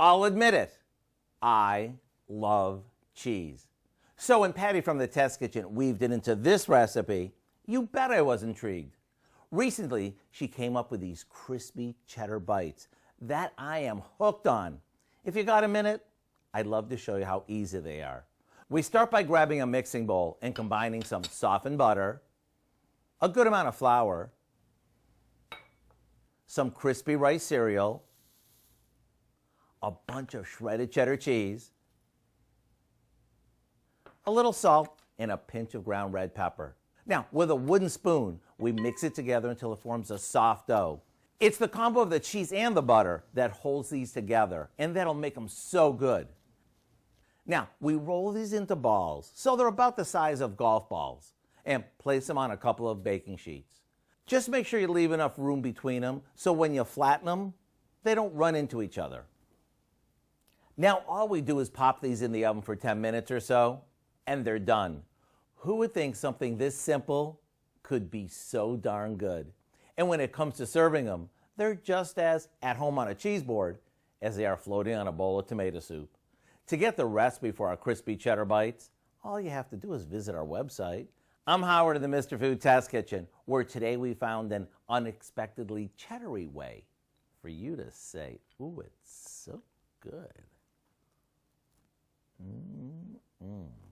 I'll admit it, I love cheese. So when Patty from the Test Kitchen weaved it into this recipe, you bet I was intrigued. Recently, she came up with these crispy cheddar bites that I am hooked on. If you got a minute, I'd love to show you how easy they are. We start by grabbing a mixing bowl and combining some softened butter, a good amount of flour, some crispy rice cereal, a bunch of shredded cheddar cheese, a little salt, and a pinch of ground red pepper. Now, with a wooden spoon, we mix it together until it forms a soft dough. It's the combo of the cheese and the butter that holds these together, and that'll make them so good. Now, we roll these into balls, so they're about the size of golf balls, and place them on a couple of baking sheets. Just make sure you leave enough room between them so when you flatten them, they don't run into each other. Now, all we do is pop these in the oven for 10 minutes or so, and they're done. Who would think something this simple could be so darn good? And when it comes to serving them, they're just as at home on a cheese board as they are floating on a bowl of tomato soup. To get the recipe for our crispy cheddar bites, all you have to do is visit our website. I'm Howard of the Mr. Food Test Kitchen, where today we found an unexpectedly cheddary way for you to say, ooh, it's so good. Mm-mm.